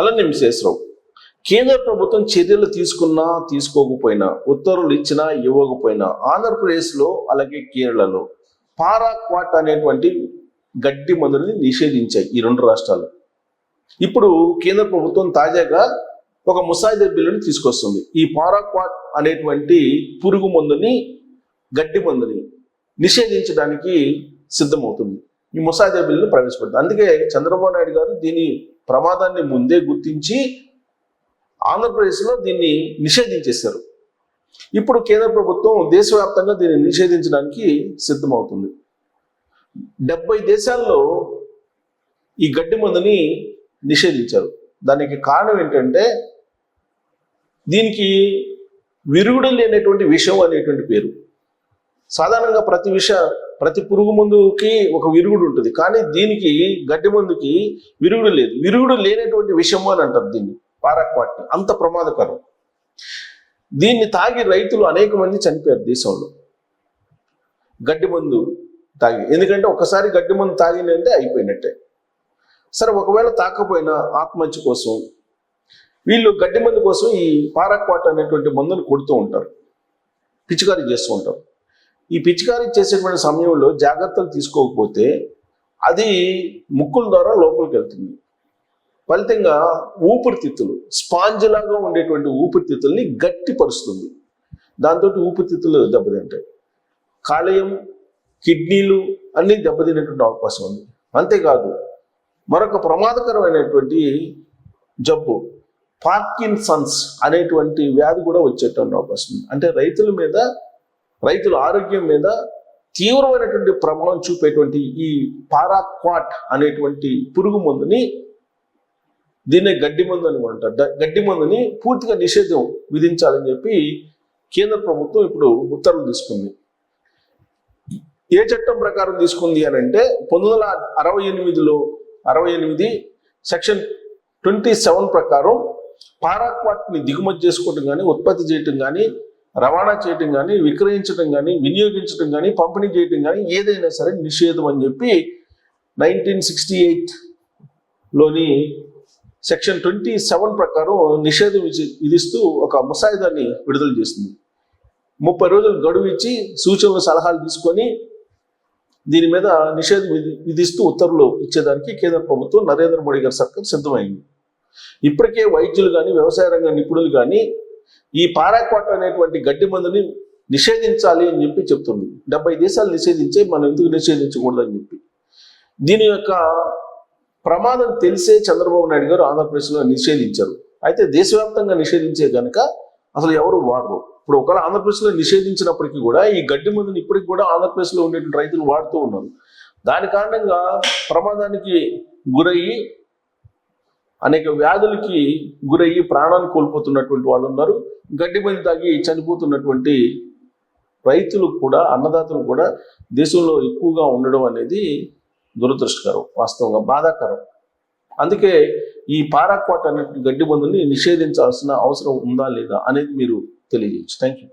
హలని విశ్వేశ్వరరావు. కేంద్ర ప్రభుత్వం చర్యలు తీసుకున్నా తీసుకోకపోయినా, ఉత్తర్వులు ఇచ్చినా ఇవ్వకపోయినా ఆంధ్రప్రదేశ్లో అలాగే కేరళలో పారాక్వాట్ అనేటువంటి గడ్డి మందుని నిషేధించాయి ఈ రెండు రాష్ట్రాలు. ఇప్పుడు కేంద్ర ప్రభుత్వం తాజాగా ఒక ముసాయిదా బిల్లుని తీసుకొస్తుంది. ఈ పారాక్వాట్ అనేటువంటి పురుగు మందుని, గడ్డి మందుని నిషేధించడానికి సిద్ధమవుతుంది. ఈ ముసాయిదా బిల్లును ప్రవేశపెడుతుంది. అందుకే చంద్రబాబు నాయుడు గారు దీని ప్రమాదాన్ని ముందే గుర్తించి ఆంధ్రప్రదేశ్లో దీన్ని నిషేధించేశారు. ఇప్పుడు కేంద్ర ప్రభుత్వం దేశవ్యాప్తంగా దీన్ని నిషేధించడానికి సిద్ధమవుతుంది. 70 దేశాల్లో ఈ గడ్డి మందుని నిషేధించారు. దానికి కారణం ఏంటంటే దీనికి విరుగుడు లేనటువంటి విషం అనేటువంటి పేరు. సాధారణంగా ప్రతి పురుగు మందుకి ఒక విరుగుడు ఉంటుంది, కానీ దీనికి గడ్డి మందుకి విరుగుడు లేదు. విరుగుడు లేనటువంటి విషము అని అంటారు దీన్ని, పారాక్వాట్ని. అంత ప్రమాదకరం. దీన్ని తాగి రైతులు అనేక మంది చనిపోయారు దేశంలో, గడ్డి మందు తాగి. ఎందుకంటే ఒకసారి గడ్డి మందు తాగినంటే అయిపోయినట్టే. సరే, ఒకవేళ తాకపోయినా ఆత్మహత్య కోసం వీళ్ళు గడ్డి మందు కోసం ఈ పారాక్వాట్ అనేటువంటి మందును కొడుతూ ఉంటారు, పిచికారీ చేస్తూ ఉంటారు. ఈ పిచికారీ చేసేటువంటి సమయంలో జాగ్రత్తలు తీసుకోకపోతే అది ముక్కుల ద్వారా లోపలికి వెళ్తుంది. ఫలితంగా ఊపిరితిత్తులు, స్పాంజ్ లాగా ఉండేటువంటి ఊపిరితిత్తుల్ని గట్టిపరుస్తుంది. దాంతో ఊపిరితిత్తులు దెబ్బతింటాయి. కాలేయం, కిడ్నీలు అన్నీ దెబ్బతినేటువంటి అవకాశం ఉంది. అంతేకాదు, మరొక ప్రమాదకరమైనటువంటి జబ్బు పార్కిన్సన్స్ అనేటువంటి వ్యాధి కూడా వచ్చేటువంటి అవకాశం ఉంది. అంటే రైతుల ఆరోగ్యం మీద తీవ్రమైనటువంటి ప్రభావం చూపేటువంటి ఈ పారాక్వాట్ అనేటువంటి పురుగు మందుని, దీన్నే గడ్డి మందు అని అంటారు, గడ్డి మందుని పూర్తిగా నిషేధం విధించాలని చెప్పి కేంద్ర ప్రభుత్వం ఇప్పుడు ఉత్తర్వులు తీసుకుంది. ఏ చట్టం ప్రకారం తీసుకుంది అని అంటే 1968 సెక్షన్ 27 ప్రకారం పారాక్వాట్ని దిగుమతి చేసుకోవటం కానీ, ఉత్పత్తి చేయటం కానీ, రవాణా చేయటం కానీ, విక్రయించడం కానీ, వినియోగించడం కానీ, పంపిణీ చేయటం కానీ ఏదైనా సరే నిషేధం అని చెప్పి 1968లోని సెక్షన్ 27 ప్రకారం నిషేధం విధిస్తూ ఒక ముసాయిదాన్ని విడుదల చేస్తుంది. 30 రోజులు గడువు ఇచ్చి సూచనలు, సలహాలు తీసుకొని దీని మీద నిషేధం విధిస్తూ ఉత్తర్వులు ఇచ్చేదానికి కేంద్ర ప్రభుత్వం, నరేంద్ర మోడీ గారి సర్కార్ సిద్ధమైంది. ఇప్పటికే వైద్యులు కానీ, వ్యవసాయ రంగ నిపుణులు కానీ ఈ పారాక్వాట్ అనేటువంటి గడ్డి మందుని నిషేధించాలి అని చెప్పి చెప్తుంది. 70 దేశాలు నిషేధించే, మనం ఎందుకు నిషేధించకూడదని చెప్పి. దీని యొక్క ప్రమాదం తెలిసే చంద్రబాబు నాయుడు గారు ఆంధ్రప్రదేశ్లో నిషేధించారు. అయితే దేశవ్యాప్తంగా నిషేధించే కనుక అసలు ఎవరు వాడరు. ఇప్పుడు ఒకవేళ ఆంధ్రప్రదేశ్లో నిషేధించినప్పటికీ కూడా ఈ గడ్డి మందుని ఇప్పటికి కూడా ఆంధ్రప్రదేశ్లో ఉండేటువంటి రైతులు వాడుతూ ఉన్నారు. దాని కారణంగా ప్రమాదానికి గురయ్యి, అనేక వ్యాధులకి గురయ్యి ప్రాణాన్ని కోల్పోతున్నటువంటి వాళ్ళు ఉన్నారు. గడ్డి మందు తాగి చనిపోతున్నటువంటి రైతులు కూడా, అన్నదాతలు కూడా దేశంలో ఎక్కువగా ఉండడం అనేది దురదృష్టకరం, వాస్తవంగా బాధాకరం. అందుకే ఈ పారాక్వాట్ అనే గడ్డి మందుని నిషేధించాల్సిన అవసరం ఉందా లేదా అనేది మీరు తెలియజేయచ్చు. Thank you.